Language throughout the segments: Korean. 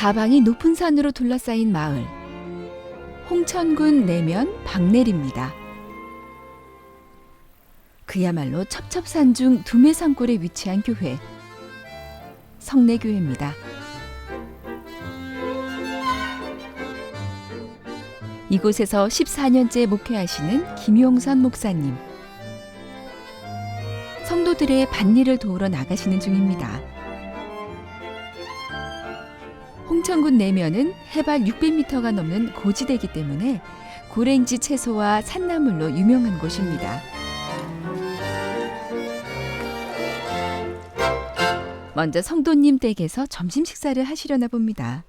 사방이 높은 산으로 둘러싸인 마을. 홍천군 내면 박내리입니다. 그야말로 첩첩산중 두메산골에 위치한 교회. 성내교회입니다. 이곳에서 14년째 목회하시는 김용선 목사님. 성도들의 밭일을 도우러 나가시는 중입니다. 홍천군 내면은 해발 600m가 넘는 고지대이기 때문에 고랭지 채소와 산나물로 유명한 곳입니다. 먼저 성도님 댁에서 점심 식사를 하시려나 봅니다.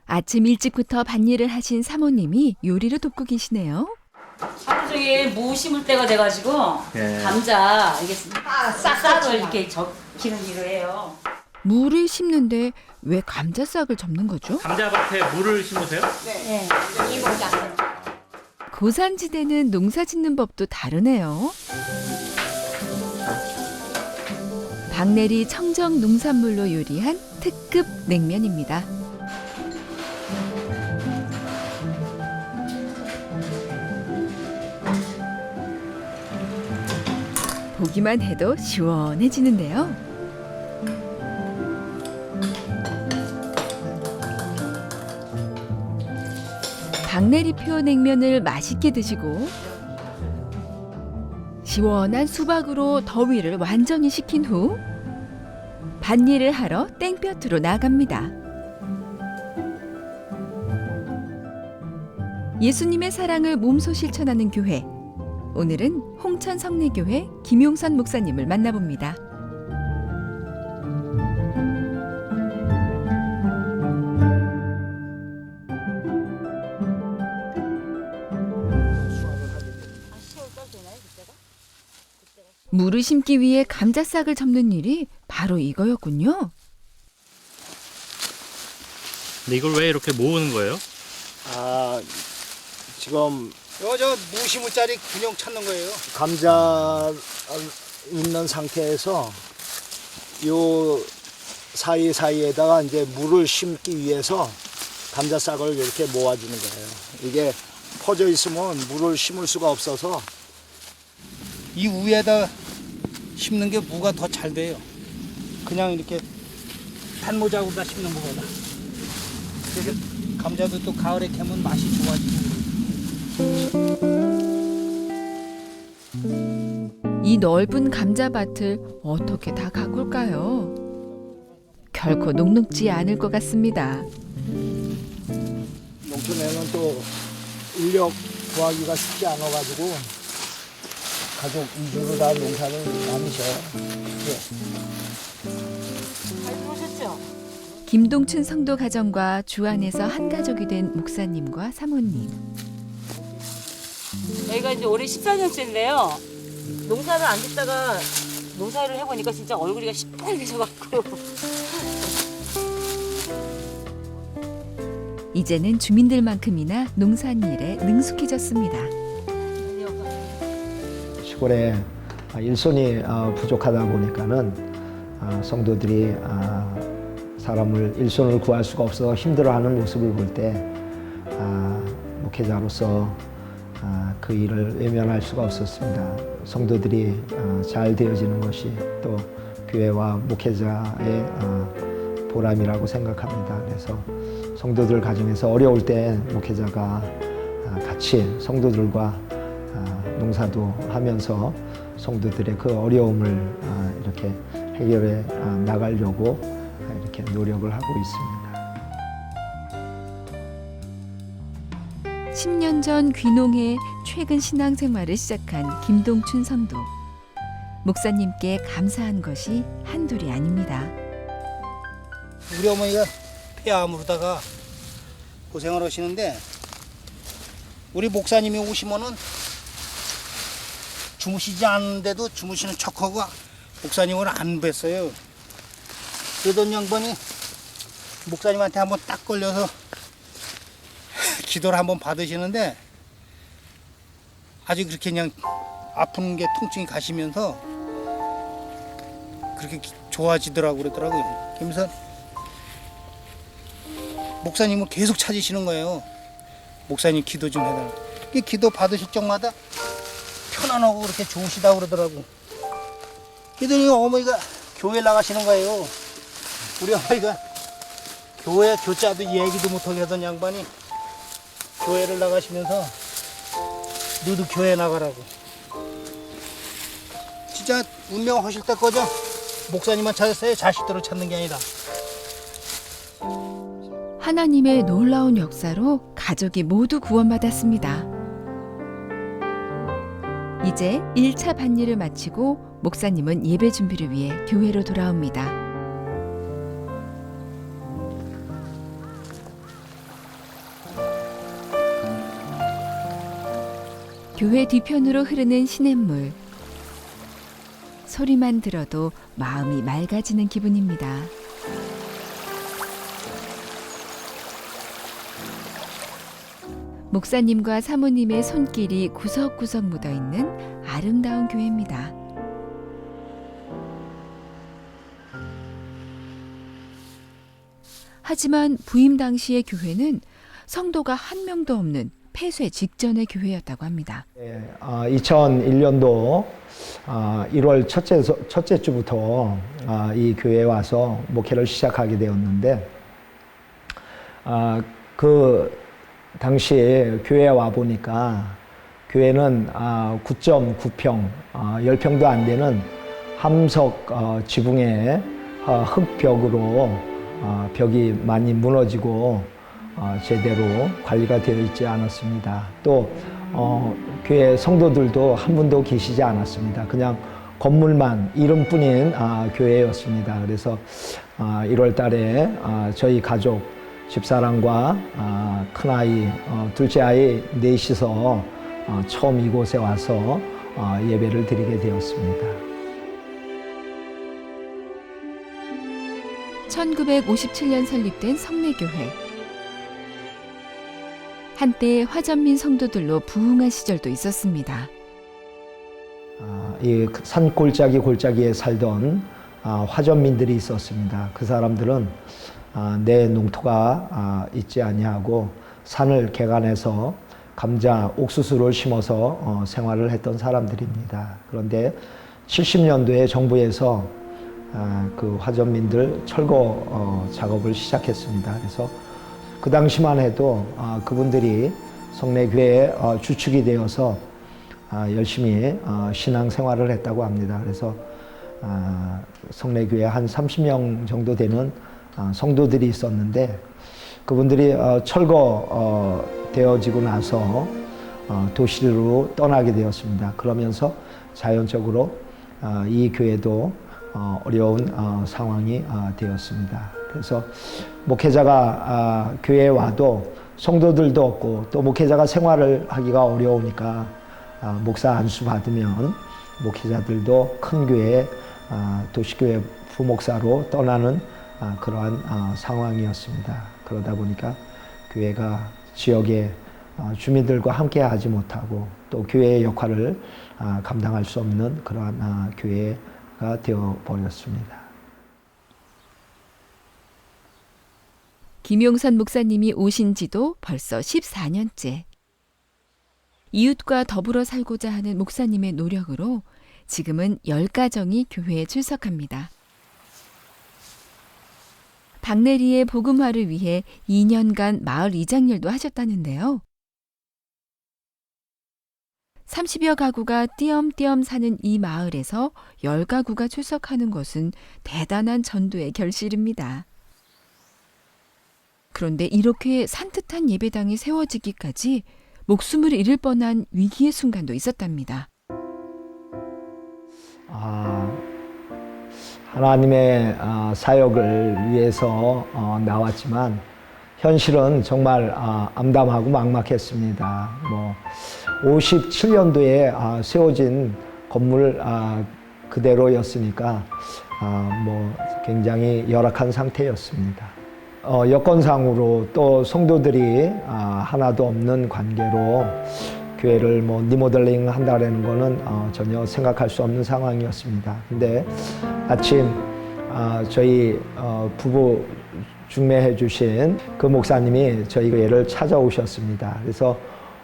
아침 일찍부터 밭일을 하신 사모님이 요리를 돕고 계시네요. 하루 종일 무 심을 때가 돼가지고 감자 이게 싹을 이렇게 적히는 일을 해요. 무를 심는데 왜 감자싹을 접는 거죠? 감자밭에 물을 심으세요? 네. 고산지대는 농사 짓는 법도 다르네요. 박내리 청정 농산물로 요리한 특급 냉면입니다. 보기만 해도 시원해지는데요. 박내리표 냉면을 맛있게 드시고 시원한 수박으로 더위를 완전히 식힌 후 밭일을 하러 땡볕으로 나갑니다. 예수님의 사랑을 몸소 실천하는 교회. 오늘은 홍천 성내교회 김용선 목사님을 만나봅니다. 물을 심기 위해 감자싹을 접는 일이 바로 이거였군요. 근데 이걸 왜 이렇게 모으는 거예요? 지금 저 무시무짜리 균형 찾는 거예요. 감자 있는 상태에서 요 사이사이에다가 이제 물을 심기 위해서 감자 싹을 이렇게 모아주는 거예요. 이게 퍼져 있으면 물을 심을 수가 없어서 이 위에다 심는 게 무가 더 잘 돼요. 그냥 이렇게 단모작으로다 심는 거보다. 그래서 감자도 또 가을에 캐면 맛이 좋아지고. 이 넓은 감자밭을 어떻게 다 가꿀까요? 결코 녹록지 않을 것 같습니다. 농촌에는 또 인력 구하기가 쉽지 않아가지고 가족 위주로 다 농사를 많이 져요. 잘 들어오셨죠? 김동춘 성도 가정과 주안에서 한 가족이 된 목사님과 사모님. 저희가 이제 올해 14년째인데요. 농사를 안 짓다가 농사를 해보니까 진짜 얼굴이 시뻘개져갖고. 이제는 주민들만큼이나 농산일에 능숙해졌습니다. 시골에 일손이 부족하다 보니까는 성도들이 사람을 일손을 구할 수가 없어서 힘들어하는 모습을 볼 때 목회자로서 그 일을 외면할 수가 없었습니다. 성도들이 잘 되어지는 것이 또 교회와 목회자의 보람이라고 생각합니다. 그래서 성도들 가정에서 어려울 때 목회자가 같이 성도들과 농사도 하면서 성도들의 그 어려움을 이렇게 해결해 나가려고 이렇게 노력을 하고 있습니다. 10년 전 귀농해 최근 신앙생활을 시작한 김동춘 성도. 목사님께 감사한 것이 한둘이 아닙니다. 우리 어머니가 폐암으로다가 고생을 하시는데 우리 목사님이 오시면은 주무시지 않는데도 주무시는 척하고 목사님을 안 뵀어요. 그러던 양반이 목사님한테 한번 딱 걸려서 기도를 한번 받으시는데 아주 그렇게 그냥 아픈 게 통증이 가시면서 그렇게 좋아지더라고 그러더라고요. 그러면서 목사님을 계속 찾으시는 거예요. 목사님 기도 좀 해달라. 이 기도 받으실 적마다 편안하고 그렇게 좋으시다고 그러더라고. 그러더니 어머니가 교회 나가시는 거예요. 우리 어머니가 교회 교자도 얘기도 못하게 하던 양반이 교회를 나가시면서 너도 교회 나가라고. 진짜 운명하실 때까지 목사님만 찾았어요. 자식들을 찾는 게 아니라. 하나님의 놀라운 역사로 가족이 모두 구원받았습니다. 이제 1차 반일을 마치고 목사님은 예배 준비를 위해 교회로 돌아옵니다. 교회 뒤편으로 흐르는 시냇물. 소리만 들어도 마음이 맑아지는 기분입니다. 목사님과 사모님의 손길이 구석구석 묻어있는 아름다운 교회입니다. 하지만 부임 당시의 교회는 성도가 한 명도 없는 폐쇄 직전의 교회였다고 합니다. 2001년도 1월 첫째 주부터 이 교회에 와서 목회를 시작하게 되었는데 그 당시에 교회에 와 보니까 교회는 9.9평, 10평도 안 되는 함석 지붕의 흙벽으로 벽이 많이 무너지고 제대로 관리가 되어 있지 않았습니다. 또 교회 성도들도 한 분도 계시지 않았습니다. 그냥 건물만 이름뿐인 교회였습니다. 그래서 1월 달에 저희 가족 집사람과 큰아이, 둘째 아이 넷이서 처음 이곳에 와서 예배를 드리게 되었습니다. 1957년 설립된 성례교회. 한때 화전민 성도들로 부흥한 시절도 있었습니다. 이 산 골짜기에 살던 화전민들이 있었습니다. 그 사람들은 내 농토가 있지 아니하고 산을 개간해서 감자, 옥수수를 심어서 생활을 했던 사람들입니다. 그런데 70년도에 정부에서 그 화전민들 철거 작업을 시작했습니다. 그래서 그 당시만 해도 그분들이 성례교회의 주축이 되어서 열심히 신앙 생활을 했다고 합니다. 그래서 성례교회 한 30명 정도 되는 성도들이 있었는데 그분들이 철거되어지고 나서 도시로 떠나게 되었습니다. 그러면서 자연적으로 이 교회도 어려운 상황이 되었습니다. 그래서 목회자가 교회에 와도 성도들도 없고 또 목회자가 생활을 하기가 어려우니까 목사 안수 받으면 목회자들도 큰 교회, 도시교회 부목사로 떠나는 그러한 상황이었습니다. 그러다 보니까 교회가 지역의 주민들과 함께 하지 못하고 또 교회의 역할을 감당할 수 없는 그러한 교회가 되어버렸습니다. 김용선 목사님이 오신 지도 벌써 14년째. 이웃과 더불어 살고자 하는 목사님의 노력으로 지금은 10가정이 교회에 출석합니다. 박내리의 복음화를 위해 2년간 마을 이장일도 하셨다는데요. 30여 가구가 띄엄띄엄 사는 이 마을에서 10가구가 출석하는 것은 대단한 전도의 결실입니다. 그런데 이렇게 산뜻한 예배당이 세워지기까지 목숨을 잃을 뻔한 위기의 순간도 있었답니다. 하나님의 사역을 위해서 나왔지만 현실은 정말 암담하고 막막했습니다. 57년도에 세워진 건물 그대로였으니까 굉장히 열악한 상태였습니다. 여건상으로 또 성도들이 하나도 없는 관계로 교회를 리모델링 한다는 거는 전혀 생각할 수 없는 상황이었습니다. 근데 마침 저희 부부 중매해 주신 그 목사님이 저희 교회를 찾아오셨습니다. 그래서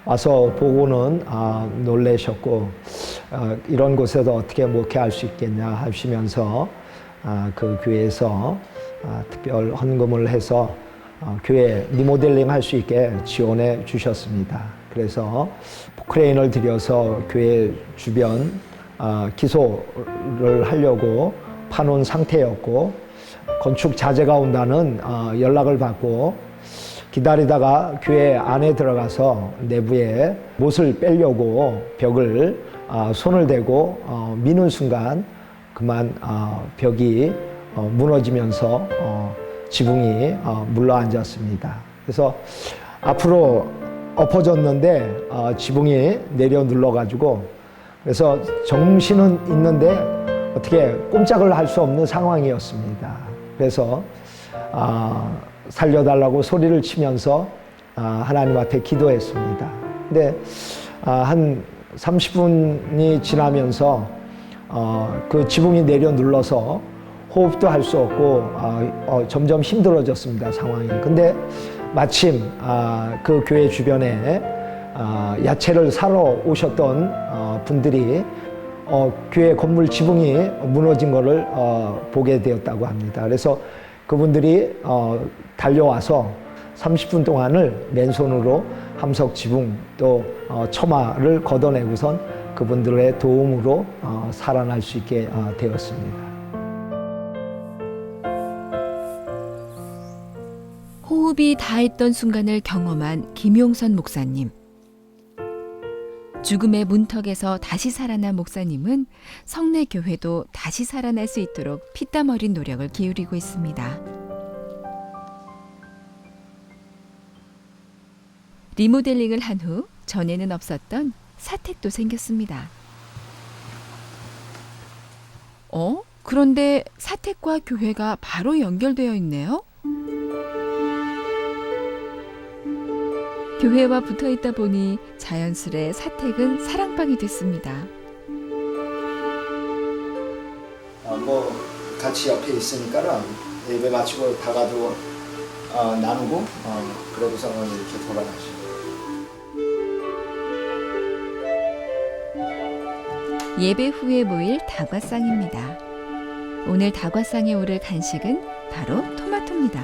와서 보고는 놀라셨고 이런 곳에서 어떻게 목회할 수 있겠냐 하시면서 그 교회에서 특별 헌금을 해서 교회 리모델링 할 수 있게 지원해 주셨습니다. 그래서 포크레인을 들여서 교회 주변 기소를 하려고 파놓은 상태였고 건축 자재가 온다는 연락을 받고 기다리다가 교회 안에 들어가서 내부에 못을 빼려고 벽을 손을 대고 미는 순간 그만 벽이 무너지면서 지붕이 물러앉았습니다. 그래서 앞으로 엎어졌는데 지붕이 내려 눌러가지고 그래서 정신은 있는데 어떻게 꼼짝을 할 수 없는 상황이었습니다. 그래서 살려달라고 소리를 치면서 하나님 앞에 기도했습니다. 근데 한 30분이 지나면서 그 지붕이 내려 눌러서 호흡도 할 수 없고 점점 힘들어졌습니다, 상황이. 근데 마침 그 교회 주변에 야채를 사러 오셨던 분들이 교회 건물 지붕이 무너진 것을 보게 되었다고 합니다. 그래서 그분들이 달려와서 30분 동안을 맨손으로 함석 지붕 또 처마를 걷어내고선 그분들의 도움으로 살아날 수 있게 되었습니다. 호흡이 다했던 순간을 경험한 김용선 목사님. 죽음의 문턱에서 다시 살아난 목사님은 성내교회도 다시 살아날 수 있도록 피땀 어린 노력을 기울이고 있습니다. 리모델링을 한 후 전에는 없었던 사택도 생겼습니다. 그런데 사택과 교회가 바로 연결되어 있네요. 교회와 붙어 있다 보니 자연스레 사택은 사랑방이 됐습니다. 뭐 같이 옆에 있으니까는 예배 마치고 다가도 나누고 그러고서는 이렇게 돌아가시고. 예배 후에 모일 다과상입니다. 오늘 다과상에 오를 간식은 바로 토마토입니다.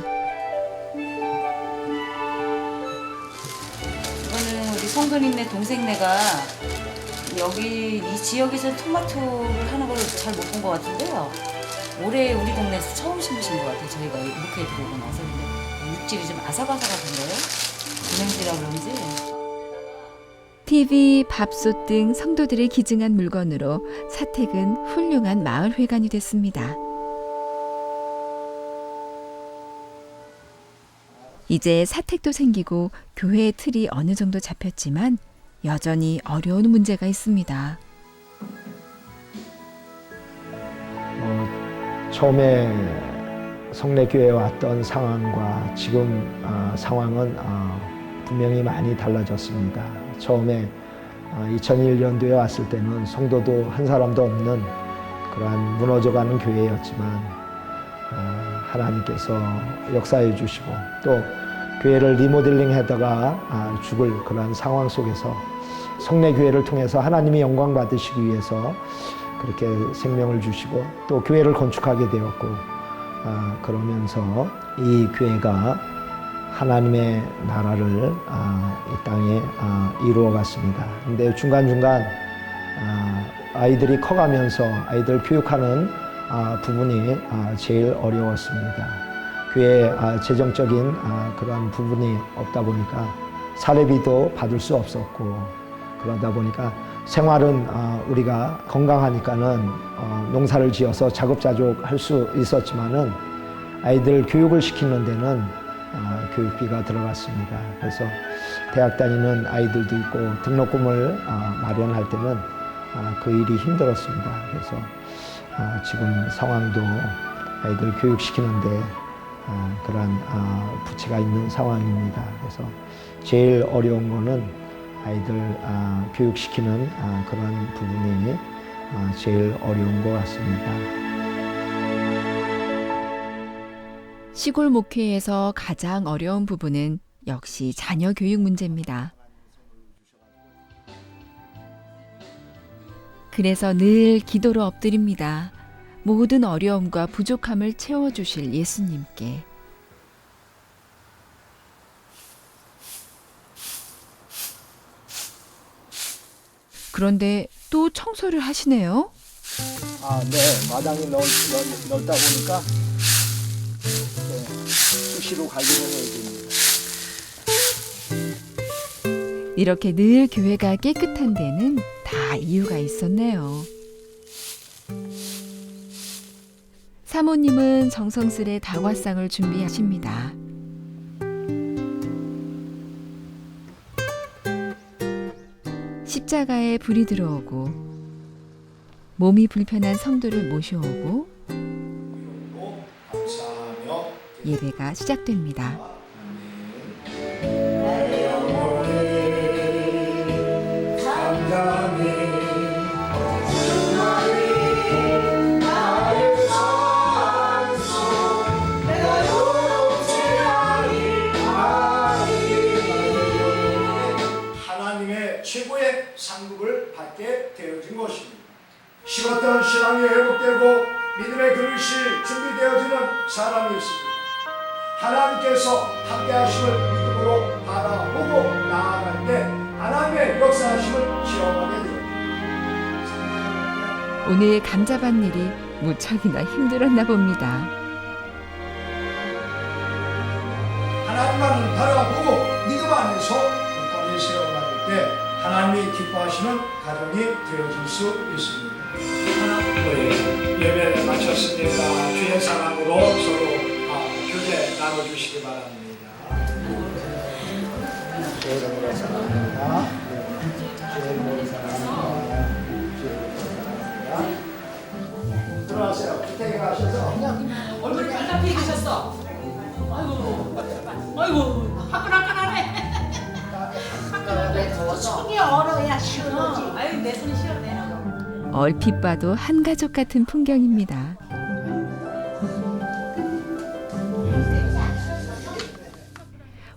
이거는 우리 성도님네 동생네가 여기 이 지역에서 토마토를 하는 걸 잘 못 본 것 같은데요. 올해 우리 동네에서 처음 심으신 것 같아요. 저희가 목회에 들어오고 나서. 근데 육질이 좀 아삭아삭하던데요. 진행지라 그런지. TV, 밥솥 등 성도들이 기증한 물건으로 사택은 훌륭한 마을회관이 됐습니다. 이제 사택도 생기고 교회의 틀이 어느 정도 잡혔지만 여전히 어려운 문제가 있습니다. 처음에 성내교회에 왔던 상황과 지금 상황은 분명히 많이 달라졌습니다. 처음에 2001년도에 왔을 때는 성도도 한 사람도 없는 그러한 무너져가는 교회였지만 하나님께서 역사해 주시고 또 교회를 리모델링하다가 죽을 그러한 상황 속에서 성내교회를 통해서 하나님이 영광 받으시기 위해서 그렇게 생명을 주시고 또 교회를 건축하게 되었고 그러면서 이 교회가 하나님의 나라를 이 땅에 이루어갔습니다. 근데 중간중간 아이들이 커가면서 아이들 교육하는 부분이 제일 어려웠습니다. 교회에 재정적인 그런 부분이 없다 보니까 사례비도 받을 수 없었고 그러다 보니까 생활은 우리가 건강하니까는 농사를 지어서 자급자족 할 수 있었지만은 아이들 교육을 시키는 데는 교육비가 들어갔습니다. 그래서 대학 다니는 아이들도 있고 등록금을 마련할 때는 그 일이 힘들었습니다. 그래서 지금 상황도 아이들 교육시키는데 그런 부채가 있는 상황입니다. 그래서 제일 어려운 거는 아이들 교육시키는 그런 부분이 제일 어려운 것 같습니다. 시골 목회에서 가장 어려운 부분은 역시 자녀 교육 문제입니다. 그래서 늘 기도로 엎드립니다. 모든 어려움과 부족함을 채워주실 예수님께. 그런데 또 청소를 하시네요. 아, 네. 마당이 넓다 보니까 수시로 관리를 해야 됩니다. 이렇게 늘 교회가 깨끗한 데는 다 이유가 있었네요. 사모님은 정성스레 다과상을 준비하십니다. 십자가에 불이 들어오고 몸이 불편한 성도를 모셔오고 예배가 시작됩니다. 하나님의 최고의 상급을 받게 되어진 것입니다. 식었던 신앙이 회복되고 믿음의 그릇이 준비되어지는 사람이 있습니다. 하나님께서 함께하심을 믿음으로 바라보고 나아갈 때 하나님의 역사하심을 체험하게 됩니다. 오늘 감자밭 일이 무척이나 힘들었나 봅니다. 하나님만을 바라보고 믿음 안에서 건강히 세워나갈 때 하나님이 기뻐하시는 가정이 되어질 수 있습니다. 우리 예배를 마쳤으니까 주의 사랑으로 서로 교제 나눠주시기 바랍니다. 주의 이름으로 사랑합니다. 주의 이름으로 사랑합니다. 주의 이름으로 사랑합니다. 들어가세요. 주택에 가셔서 얼굴이 빨갛게 계셨어. 아이고, 화끈화끈하네. 손이 얼어야 시원하지. 아유, 내 손이 시원해. 얼핏 봐도 한 가족 같은 풍경입니다.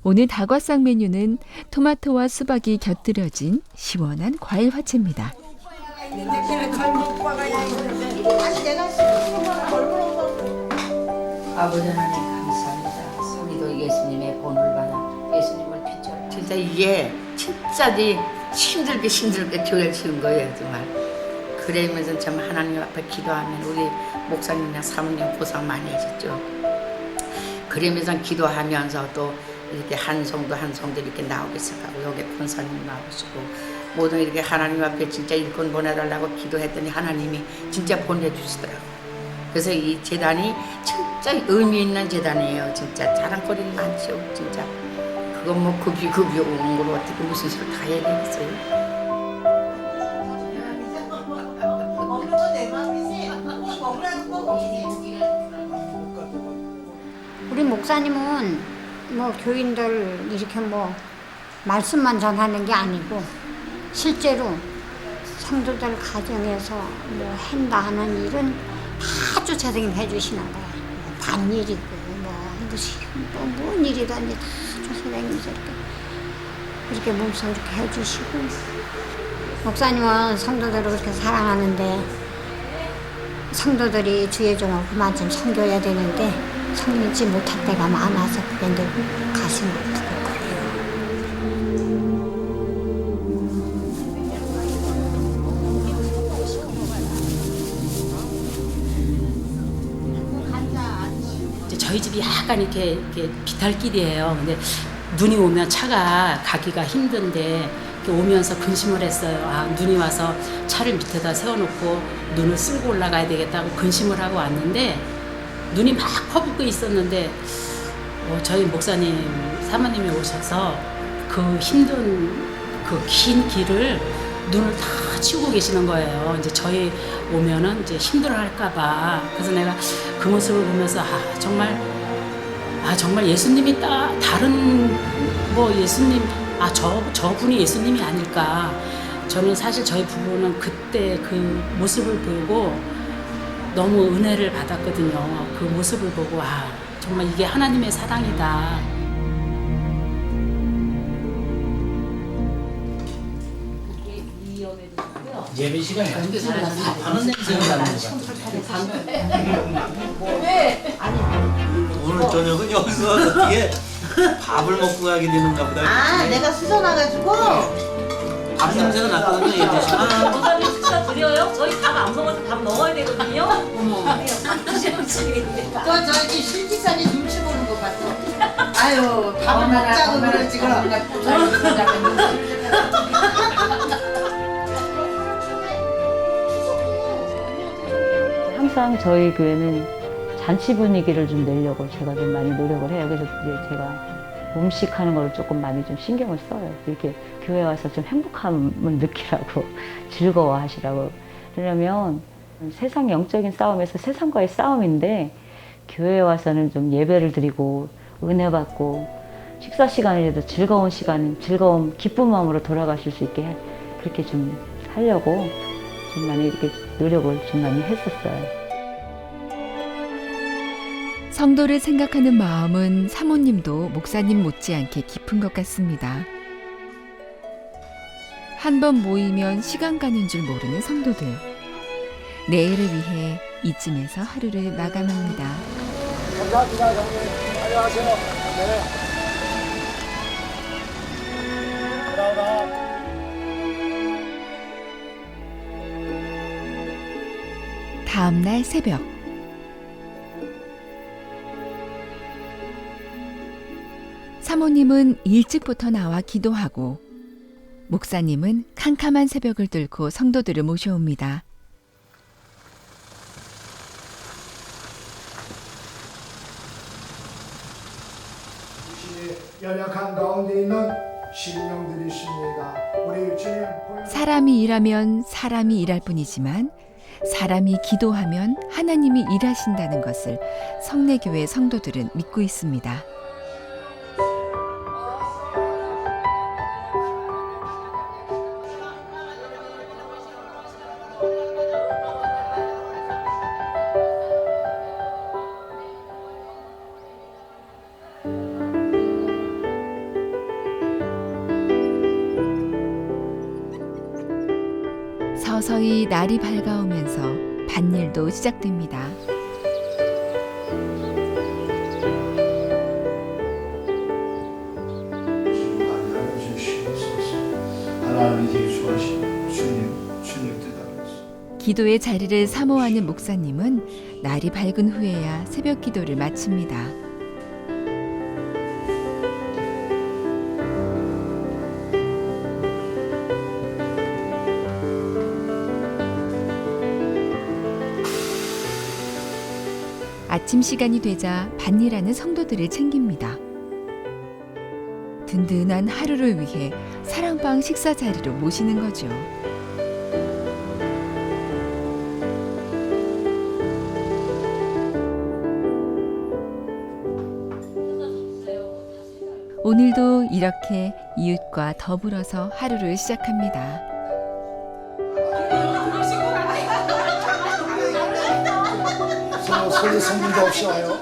오늘 다과상 메뉴는 토마토와 수박이 곁들여진 시원한 과일 화채입니다. 아버지 하나님 감사합니다. 성리도 예수님의 본을 받아 예수님을 비춰. 진짜 이게 진짜지 힘들게 교회를 지은 거예요 정말. 그러면서 참 하나님 앞에 기도하면 우리 목사님이나 사모님 고생 많이 하셨죠. 그러면서 기도하면서 또 이렇게 한 성도 이렇게 나오게 생각하고 여기 권사님 나오시고 모든 이렇게 하나님 앞에 진짜 일꾼 보내달라고 기도했더니 하나님이 진짜 보내주시더라고요. 그래서 이 재단이 진짜 의미 있는 재단이에요. 진짜 자랑거리는 많죠. 진짜 그건 뭐 급이 온 걸 어떻게 무슨 소리 다 해야 되겠어요. 우리 목사님은 뭐 교인들 이렇게 뭐 말씀만 전하는 게 아니고 실제로 성도들 가정에서 뭐 한다 하는 일은 다 쫓아다니면 해주시는 거야. 뭐 반일이고 뭔 일이든지 다 쫓아다니면서 이렇게 몸소 이렇게 해주시고 목사님은 성도들을 그렇게 사랑하는데 성도들이 주의 종을 그만큼 섬겨야 되는데 섬기지 못할 때가 많아서 그게 늘 가슴이 아프고 저희 집이 약간 이렇게 비탈길이에요. 근데 눈이 오면 차가 가기가 힘든데 이렇게 오면서 근심을 했어요. 아, 눈이 와서 차를 밑에다 세워놓고 눈을 쓸고 올라가야 되겠다고 근심을 하고 왔는데 눈이 막 퍼붓고 있었는데 저희 목사님 사모님이 오셔서 그 힘든 그 긴 길을 눈을 다 치우고 계시는 거예요. 이제 저희 오면은 이제 힘들어할까봐. 그래서 내가 그 모습을 보면서 정말 예수님이 다른 뭐 예수님 저분이 예수님이 아닐까. 저는 사실 저희 부부는 그때 그 모습을 보고 너무 은혜를 받았거든요. 그 모습을 보고 정말 이게 하나님의 사랑이다. 예배 시간에 하는 냄새가 나는 오늘 저녁은 여기서 어떻게 밥을 먹고 가게 되는가 보다. 아, 내가 수저 나가지고. 밥 냄새가 났거든요. 예배 시간. 목사님 식사 드려요? 저희 밥 안 먹어서 밥 먹어야 되거든요. 어머. 또 저기 실기사님 눈치 보는 거 봤어. 아유, 밥을 먹자고 그러지 그럼. 항상 저희 교회는 잔치 분위기를 좀 내려고 제가 좀 많이 노력을 해요. 그래서 이제 제가 음식하는 걸 조금 많이 좀 신경을 써요. 이렇게 교회 와서 좀 행복함을 느끼라고 즐거워하시라고. 왜냐면 세상 영적인 싸움에서 세상과의 싸움인데 교회에 와서는 좀 예배를 드리고 은혜 받고 식사 시간이라도 즐거운 시간, 즐거운 기쁜 마음으로 돌아가실 수 있게 그렇게 좀 하려고 좀 많이 이렇게 노력을 좀 많이 했었어요. 성도를 생각하는 마음은 사모님도 목사님 못지않게 깊은 것 같습니다. 한 번 모이면 시간 가는 줄 모르는 성도들. 내일을 위해 이쯤에서 하루를 마감합니다. 감사합니다, 형님. 안녕하세요. 네. 그러나 다음 날 새벽. 사모님은 일찍부터 나와 기도하고 목사님은 캄캄한 새벽을 뚫고 성도들을 모셔옵니다. 연약한 가운데 있는 심령들이 있습니다. 우리 주님 사람이 일하면 사람이 일할 뿐이지만 사람이 기도하면 하나님이 일하신다는 것을 성내교회 성도들은 믿고 있습니다. 서서히 날이 밝아오면서 밭일도 시작됩니다. 기도의 자리를 사모하는 목사님은 날이 밝은 후에야 새벽 기도를 마칩니다. 아침 시간이 되자 밭일하는 성도들을 챙깁니다. 든든한 하루를 위해 사랑방 식사 자리로 모시는 거죠. 오늘도 이렇게 이웃과 더불어서 하루를 시작합니다. 소리 성분도 없이 와요.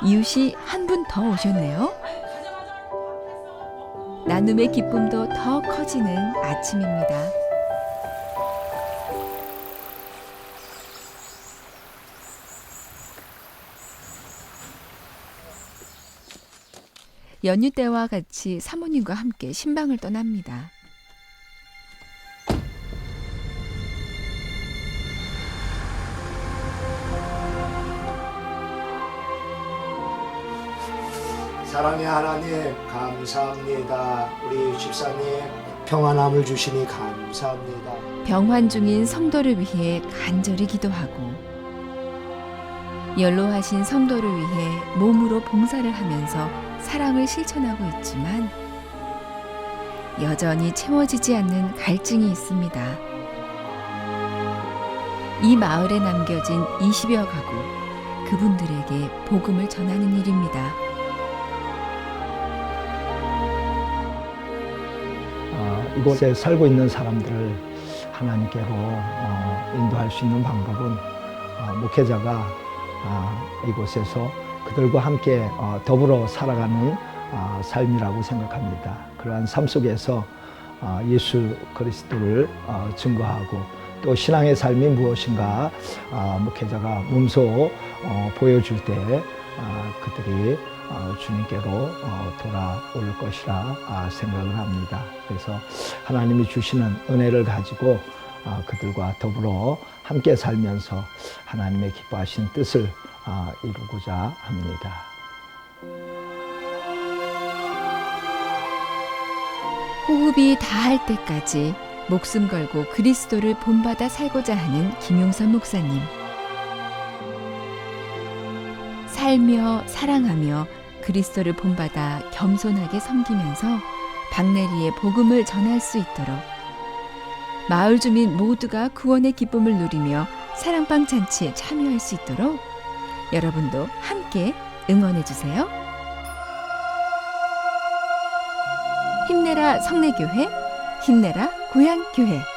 이웃이 한 분 더 오셨네요. 나눔의 기쁨도 더 커지는 아침입니다. 연휴 때와 같이 사모님과 함께 신방을 떠납니다. 사랑의 하나님 감사합니다. 우리 집사님 평안함을 주시니 감사합니다. 병환 중인 성도를 위해 간절히 기도하고 연로하신 성도를 위해 몸으로 봉사를 하면서 사랑을 실천하고 있지만 여전히 채워지지 않는 갈증이 있습니다. 이 마을에 남겨진 20여 가구, 그분들에게 복음을 전하는 일입니다. 이곳에 살고 있는 사람들을 하나님께로 인도할 수 있는 방법은 목회자가 이곳에서 그들과 함께 더불어 살아가는 삶이라고 생각합니다. 그러한 삶 속에서 예수 그리스도를 증거하고 또 신앙의 삶이 무엇인가 목회자가 몸소 보여줄 때 그들이 주님께로 돌아올 것이라 생각을 합니다. 그래서 하나님이 주시는 은혜를 가지고 그들과 더불어 함께 살면서 하나님의 기뻐하신 뜻을 이루고자 합니다. 호흡이 다할 때까지 목숨 걸고 그리스도를 본받아 살고자 하는 김용선 목사님. 살며 사랑하며 그리스도를 본받아 겸손하게 섬기면서 박내리의 복음을 전할 수 있도록 마을 주민 모두가 구원의 기쁨을 누리며 사랑방 잔치에 참여할 수 있도록 여러분도 함께 응원해 주세요. 힘내라 성내교회, 힘내라 고향교회.